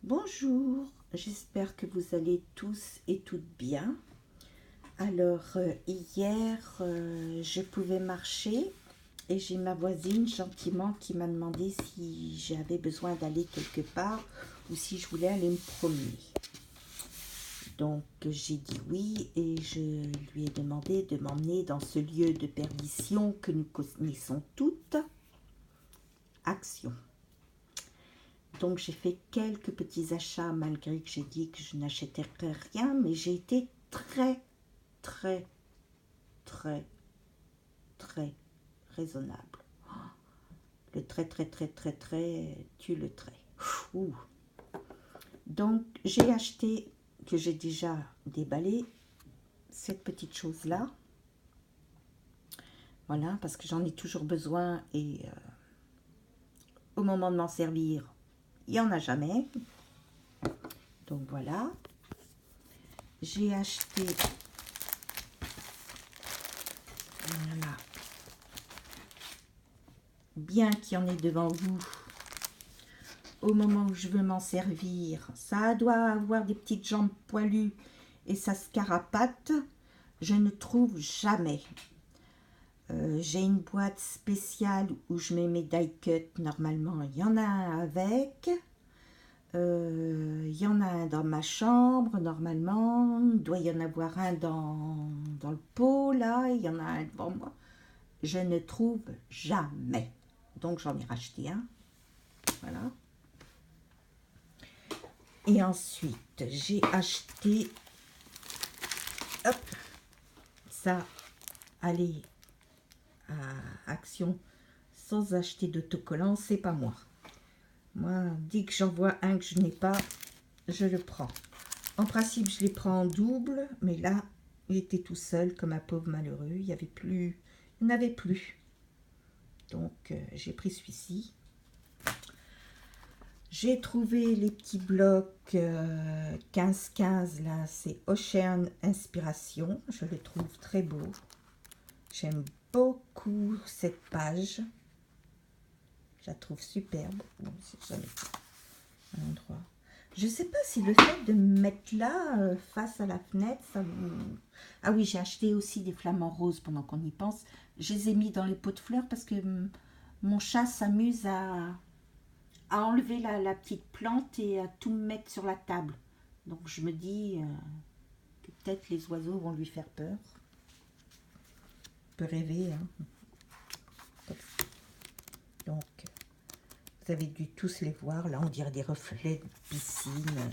Bonjour, j'espère que vous allez tous et toutes bien. Alors, hier, je pouvais marcher et j'ai ma voisine gentiment qui m'a demandé si j'avais besoin d'aller quelque part ou si je voulais aller me promener. Donc, j'ai dit oui et je lui ai demandé de m'emmener dans ce lieu de perdition que nous connaissons toutes, Action. Donc j'ai fait quelques petits achats malgré que j'ai dit que je n'achèterais rien, mais j'ai été très, très, très, très raisonnable. Le très, très, très, très, très, tue le trait. Ouh. Donc j'ai acheté, que j'ai déjà déballé, cette petite chose-là. Voilà, parce que j'en ai toujours besoin et au moment de m'en servir, il n'y en a jamais. Donc voilà. J'ai acheté, voilà, bien qu'il y en ait devant vous, au moment où je veux m'en servir, ça doit avoir des petites jambes poilues et ça se carapate, je ne trouve jamais. J'ai une boîte spéciale où je mets mes die cuts, normalement il y en a un avec. Il y en a un dans ma chambre, normalement. Il doit y en avoir un dans le pot, là. Il y en a un devant moi. Je ne trouve jamais. Donc, j'en ai racheté un. Voilà. Et ensuite, j'ai acheté... Hop, ça, aller à Action sans acheter d'autocollant, c'est pas moi. Moi, dès que j'en vois un que je n'ai pas, je le prends. En principe, je les prends en double, mais là, il était tout seul, comme un pauvre malheureux. Il n'y avait plus, il n'y en avait plus. Donc, j'ai pris celui-ci. J'ai trouvé les petits blocs 15-15, là, c'est Ocean Inspiration. Je les trouve très beaux. J'aime beaucoup cette page. Je la trouve superbe. Bon, c'est jamais un endroit. Je ne sais pas si le fait de me mettre là, face à la fenêtre, ça me... Ah oui, j'ai acheté aussi des flamants roses pendant qu'on y pense. Je les ai mis dans les pots de fleurs parce que mon chat s'amuse à enlever la petite plante et à tout mettre sur la table. Donc je me dis que peut-être les oiseaux vont lui faire peur. On peut rêver, hein. Donc, vous avez dû tous les voir. Là, on dirait des reflets de piscine.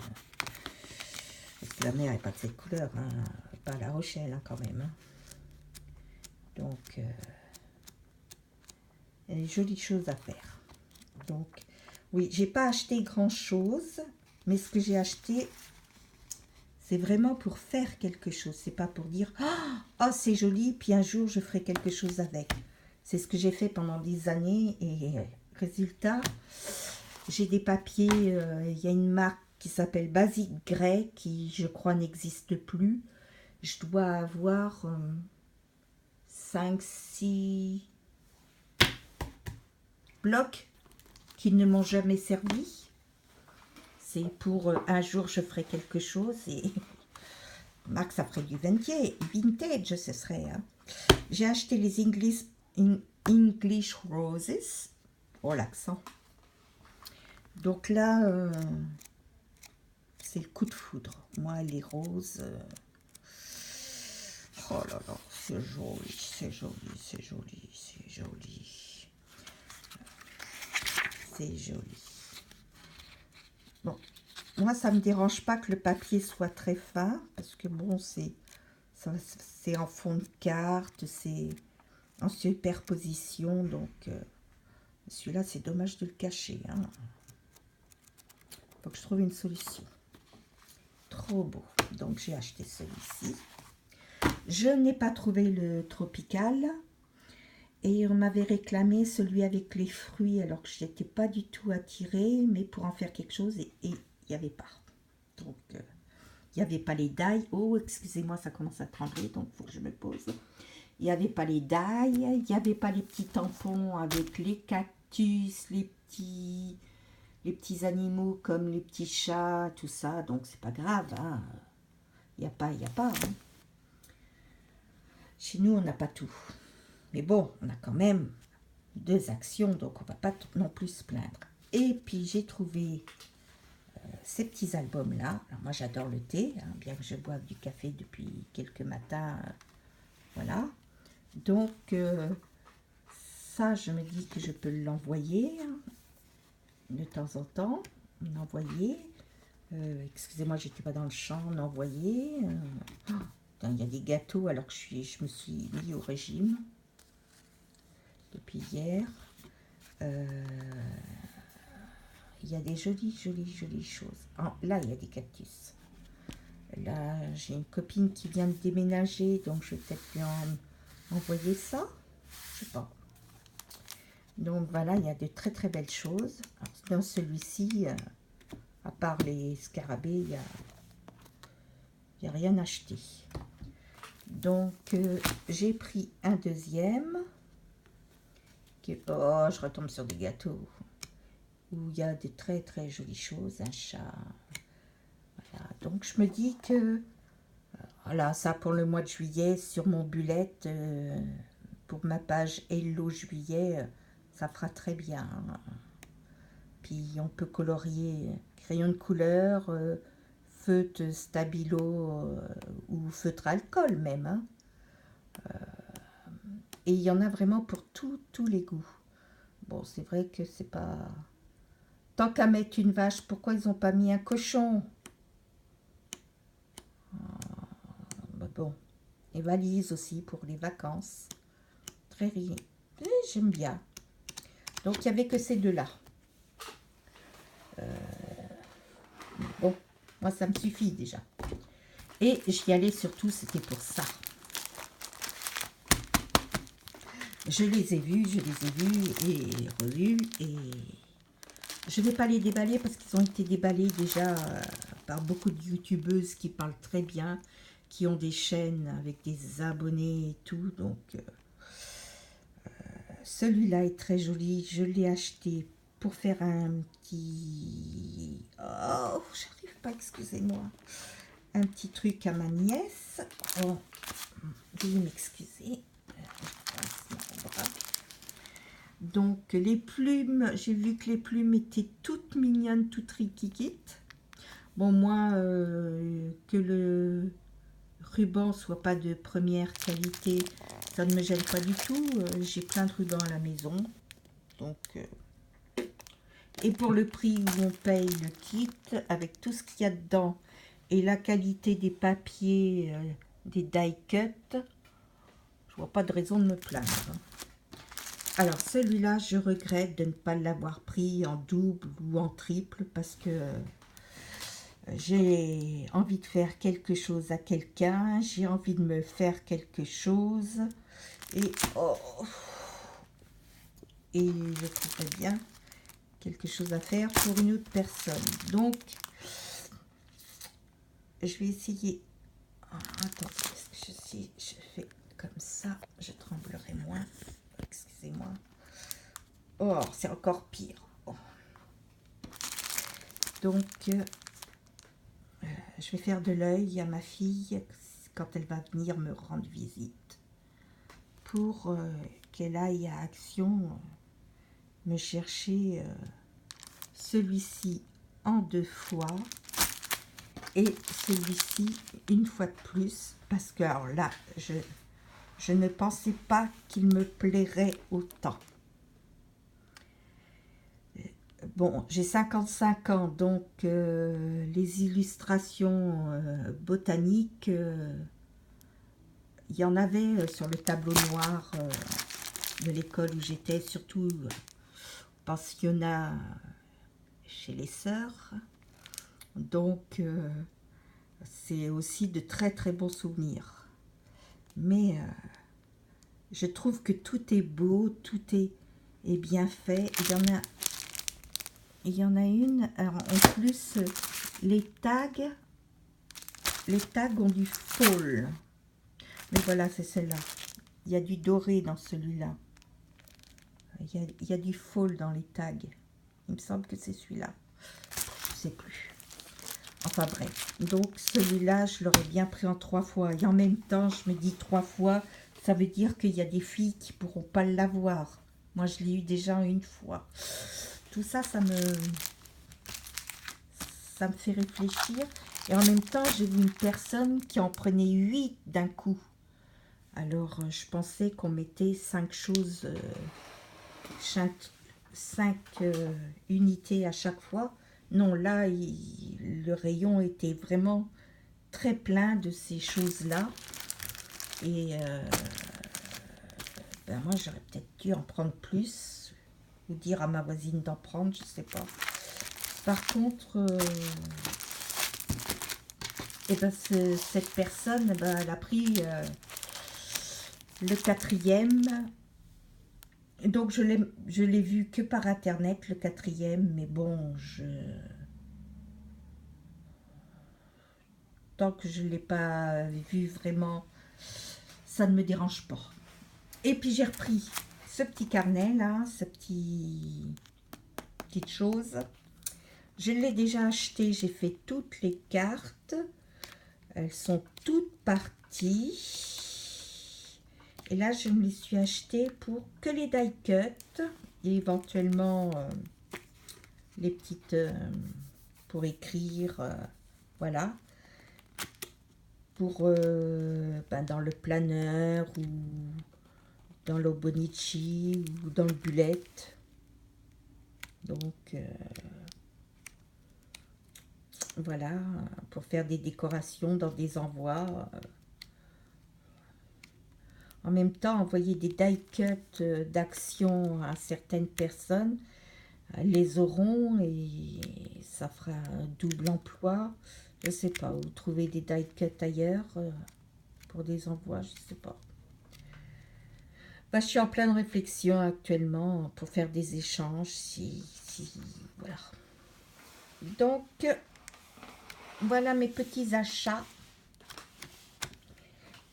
Parce que la mer n'est pas de cette couleur, hein. Pas à La Rochelle, hein, quand même. Hein. Donc, il y a des jolies choses à faire. Donc, oui, j'ai pas acheté grand-chose, mais ce que j'ai acheté, c'est vraiment pour faire quelque chose. C'est pas pour dire « Oh, c'est joli, puis un jour, je ferai quelque chose avec. » C'est ce que j'ai fait pendant des années et résultat, j'ai des papiers, il y a une marque qui s'appelle Basic Grey qui, je crois, n'existe plus. Je dois avoir 5-6 blocs qui ne m'ont jamais servi. C'est pour un jour je ferai quelque chose et Marc, ça ferait du vintage, ce serait. Hein. J'ai acheté les English Roses. Oh, l'accent. Donc là, c'est le coup de foudre. Moi, les roses... Oh là là, c'est joli, c'est joli, c'est joli, c'est joli. C'est joli. Bon, moi, ça ne me dérange pas que le papier soit très fin, parce que bon, c'est en fond de carte, c'est en superposition, donc celui-là, c'est dommage de le cacher. Hein. Faut que je trouve une solution. Trop beau. Donc, j'ai acheté celui-ci. Je n'ai pas trouvé le tropical. Et on m'avait réclamé celui avec les fruits, alors que je n'étais pas du tout attirée, mais pour en faire quelque chose, et il n'y avait pas. Donc, il n'y avait pas les dailles. Oh, excusez-moi, ça commence à trembler, donc il faut que je me pose. Il n'y avait pas les dailles, il n'y avait pas les petits tampons avec les cactus, les les petits animaux comme les petits chats, tout ça, donc c'est pas grave, hein. Il n'y a pas, hein. Chez nous, on n'a pas tout. Mais bon, on a quand même 2 actions, donc on va pas non plus se plaindre. Et puis, j'ai trouvé ces petits albums-là. Alors, moi, j'adore le thé, hein, bien que je boive du café depuis quelques matins. Voilà. Donc, ça, je me dis que je peux l'envoyer hein, de temps en temps. L'envoyer. Excusez-moi, j'étais pas dans le champ. L'envoyer. Il y a des gâteaux alors que je me suis mis au régime depuis hier. Il y a des jolies choses. Oh, là, il y a des cactus. Là, j'ai une copine qui vient de déménager, donc je vais peut-être lui envoyer ça. Je sais pas. Donc voilà, il y a de très belles choses. Alors, dans celui-ci, à part les scarabées, il y a rien acheté. Donc, j'ai pris un deuxième. Oh, je retombe sur des gâteaux. Où il y a de très jolies choses. Un chat. Voilà. Donc, je me dis que... Voilà, ça pour le mois de juillet, sur mon bullet, pour ma page Hello Juillet, ça fera très bien. Puis, on peut colorier crayon de couleur, feutre stabilo ou feutre alcool même. Hein. Et il y en a vraiment pour tous les goûts. Bon, c'est vrai que c'est pas... Tant qu'à mettre une vache, pourquoi ils n'ont pas mis un cochon? Bah bon. Et valises aussi pour les vacances. Très rien. J'aime bien. Donc, il n'y avait que ces deux-là. Bon, moi, ça me suffit déjà. Et j'y allais surtout, c'était pour ça. Je les ai vus et revus. Et je ne vais pas les déballer parce qu'ils ont été déballés déjà par beaucoup de youtubeuses qui parlent très bien, qui ont des chaînes avec des abonnés et tout. Donc, celui-là est très joli. Je l'ai acheté pour faire un petit... Oh, j'arrive pas, excusez-moi. Un petit truc à ma nièce. Oh, veuillez m'excuser. Donc, les plumes, j'ai vu que les plumes étaient toutes mignonnes, toutes riquiquites. Bon, moi, que le ruban soit pas de première qualité, ça ne me gêne pas du tout. J'ai plein de rubans à la maison. Donc, et pour le prix où on paye le kit, avec tout ce qu'il y a dedans, et la qualité des papiers, des die cut, je vois pas de raison de me plaindre. Alors, celui-là, je regrette de ne pas l'avoir pris en double ou en triple parce que j'ai envie de faire quelque chose à quelqu'un, j'ai envie de me faire quelque chose et je trouverais bien quelque chose à faire pour une autre personne. Donc, je vais essayer. Attends, si je fais comme ça, je tremblerai moins. Excusez-moi. Oh, c'est encore pire. Oh. Donc, je vais faire de l'œil à ma fille quand elle va venir me rendre visite pour qu'elle aille à Action me chercher celui-ci en 2 fois et celui-ci une fois de plus parce que alors là, je ne pensais pas qu'il me plairait autant. Bon, j'ai 55 ans, donc les illustrations botaniques, il y en avait sur le tableau noir de l'école où j'étais, surtout pensionnat chez les sœurs. Donc, c'est aussi de très bons souvenirs. Mais je trouve que tout est beau, tout est bien fait. Il y en a une, alors en plus, les tags ont du fall. Mais voilà, c'est celle-là. Il y a du doré dans celui-là. Il y a du fall dans les tags. Il me semble que c'est celui-là. Je ne sais plus. Enfin bref. Donc celui-là, je l'aurais bien pris en 3 fois. Et en même temps, je me dis 3 fois, ça veut dire qu'il y a des filles qui ne pourront pas l'avoir. Moi, je l'ai eu déjà une fois. Tout ça, ça me fait réfléchir. Et en même temps, j'ai vu une personne qui en prenait 8 d'un coup. Alors, je pensais qu'on mettait 5 choses, 5 unités à chaque fois. Non, là, le rayon était vraiment très plein de ces choses-là. Et ben moi, j'aurais peut-être dû en prendre plus. Ou dire à ma voisine d'en prendre, je sais pas. Par contre, et ben cette personne, ben, elle a pris le 4e. Donc je l'ai vu que par internet, le 4e, mais bon, tant que je ne l'ai pas vu vraiment, ça ne me dérange pas. Et puis j'ai repris ce petit carnet là, petite chose. Je l'ai déjà acheté, j'ai fait toutes les cartes. Elles sont toutes parties. Et là, je me les suis achetées pour que les die cut et éventuellement les petites pour écrire, voilà, pour ben, dans le planeur ou dans l'Obonichi ou dans le bullet. Donc voilà, pour faire des décorations dans des envois. En même temps, envoyer des die cut d'action à certaines personnes, les auront et ça fera un double emploi. Je sais pas, ou trouver des die cut ailleurs pour des envois, je sais pas. Bah, je suis en pleine réflexion actuellement pour faire des échanges. Voilà. Donc, voilà mes petits achats.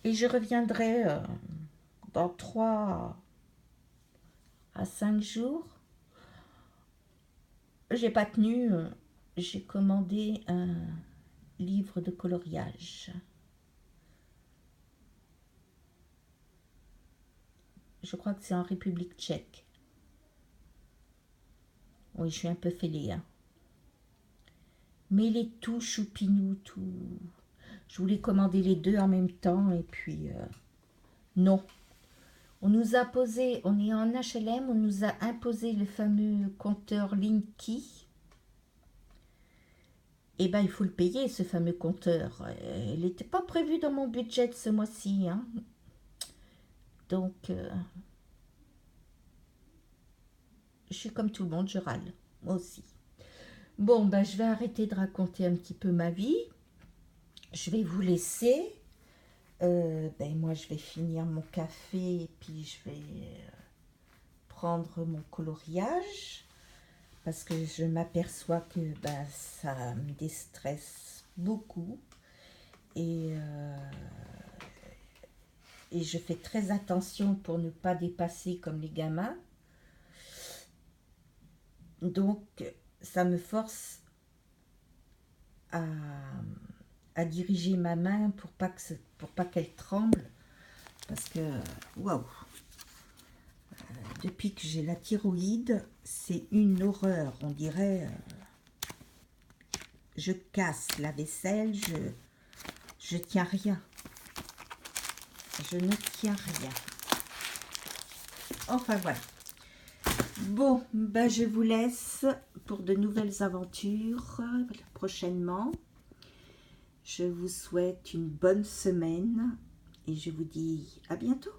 Et je reviendrai dans 3 à 5 jours. J'ai pas tenu. J'ai commandé un livre de coloriage. Je crois que c'est en République tchèque. Oui, je suis un peu fêlée. Hein. Mais il est tout choupinou, tout. Je voulais commander les deux en même temps et puis non. On nous a posé, on est en HLM, on nous a imposé le fameux compteur Linky. Et ben il faut le payer ce fameux compteur. Il n'était pas prévu dans mon budget ce mois-ci. Hein. Donc je suis comme tout le monde, je râle. Moi aussi. Bon, ben je vais arrêter de raconter un petit peu ma vie. Je vais vous laisser. Ben moi je vais finir mon café et puis je vais prendre mon coloriage parce que je m'aperçois que ben, ça me déstresse beaucoup et je fais très attention pour ne pas dépasser comme les gamins. Donc ça me force à diriger ma main pour pas qu'elle tremble parce que waouh, depuis que j'ai la thyroïde c'est une horreur, on dirait je casse la vaisselle, je tiens rien, je ne tiens rien. Enfin voilà. Bon, ben je vous laisse pour de nouvelles aventures prochainement. Je vous souhaite une bonne semaine et je vous dis à bientôt.